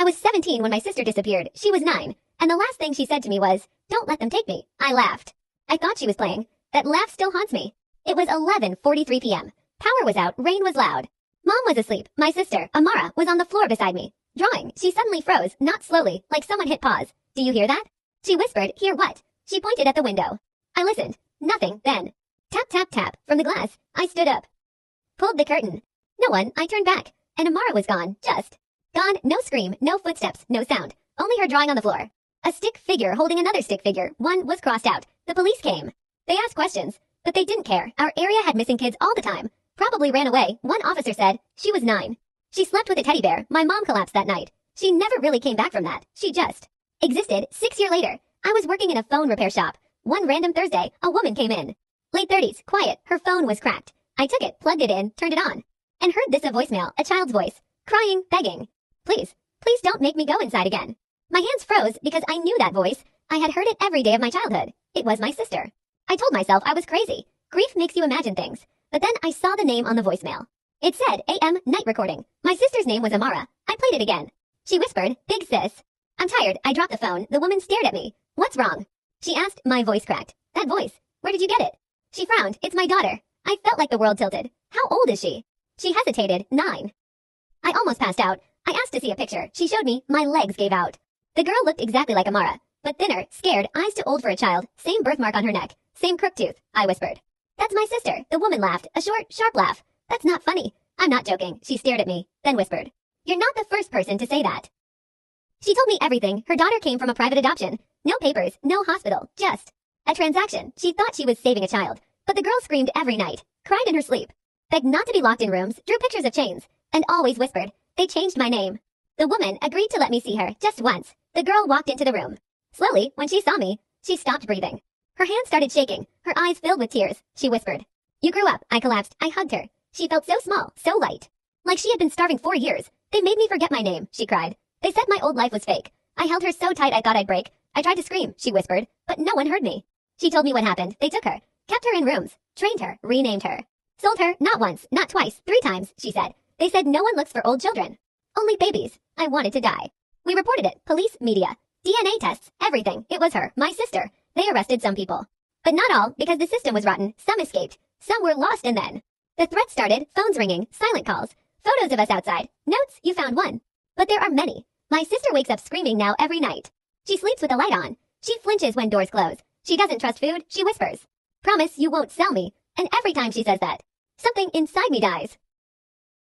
was 17 when my sister disappeared. She was 9. And the last thing she said to me was, "Don't let them take me." I laughed. I thought she was playing. That laugh still haunts me. It was 11:43 p.m. Power was out, rain was loud. Mom was asleep. My sister, Amara, was on the floor beside me, drawing. She suddenly froze, not slowly, like someone hit pause. "Do you hear that?" She whispered. "Hear what?" She pointed at the window. I listened. Nothing, then. Tap, tap, tap, from the glass. I stood up. Pulled the curtain. No one. I turned back. And Amara was gone. Just gone. No scream, no footsteps, no sound. Only her drawing on the floor. A stick figure holding another stick figure. One was crossed out. The police came. They asked questions, but they didn't care. Our area had missing kids all the time. Probably ran away. One officer said. She was 9. She slept with a teddy bear. My mom collapsed that night. She never really came back from that. She just existed. 6 years later, I was working in a phone repair shop. One random Thursday, a woman came in. Late 30s, quiet. Her phone was cracked. I took it, plugged it in, turned it on, and heard this: a voicemail, a child's voice, crying, begging. Please, please don't make me go inside again. My hands froze because I knew that voice. I had heard it every day of my childhood. It was my sister. I told myself I was crazy. Grief makes you imagine things. But then I saw the name on the voicemail. It said AM night recording. My sister's name was Amara. I played it again. She whispered, "Big sis." I'm tired. I dropped the phone. The woman stared at me. "What's wrong?" She asked. My voice cracked. "That voice. Where did you get it?" She frowned. "It's my daughter." I felt like the world tilted. "How old is she?" She hesitated. 9. I almost passed out. I asked to see a picture. She showed me. My legs gave out. The girl looked exactly like Amara, but thinner, scared, eyes too old for a child, same birthmark on her neck, same crook tooth. I whispered. "That's my sister." The woman laughed, a short, sharp laugh. "That's not funny." "I'm not joking." She stared at me, then whispered. "You're not the first person to say that." She told me everything. Her daughter came from a private adoption. No papers, no hospital, just a transaction. She thought she was saving a child, but the girl screamed every night, cried in her sleep, begged not to be locked in rooms, drew pictures of chains, and always whispered. They changed my name. The woman agreed to let me see her just once. The girl walked into the room. Slowly, when she saw me, she stopped breathing. Her hands started shaking, her eyes filled with tears. She whispered. "You grew up." I collapsed. I hugged her. She felt so small, so light. Like she had been starving 4 years. "They made me forget my name," she cried. "They said my old life was fake." I held her so tight I thought I'd break. I tried to scream, she whispered, but no one heard me. She told me what happened. They took her, kept her in rooms, trained her, renamed her. Sold her, not once, not twice, 3 times, she said. They said no one looks for old children. Only babies. I wanted to die. We reported it. Police, media, DNA tests, everything. It was her, my sister. They arrested some people. But not all, because the system was rotten. Some escaped. Some were lost, and then the threats started, phones ringing, silent calls, photos of us outside. Notes, you found one. But there are many. My sister wakes up screaming now every night. She sleeps with the light on. She flinches when doors close. She doesn't trust food. She whispers. "Promise you won't sell me." And every time she says that, something inside me dies.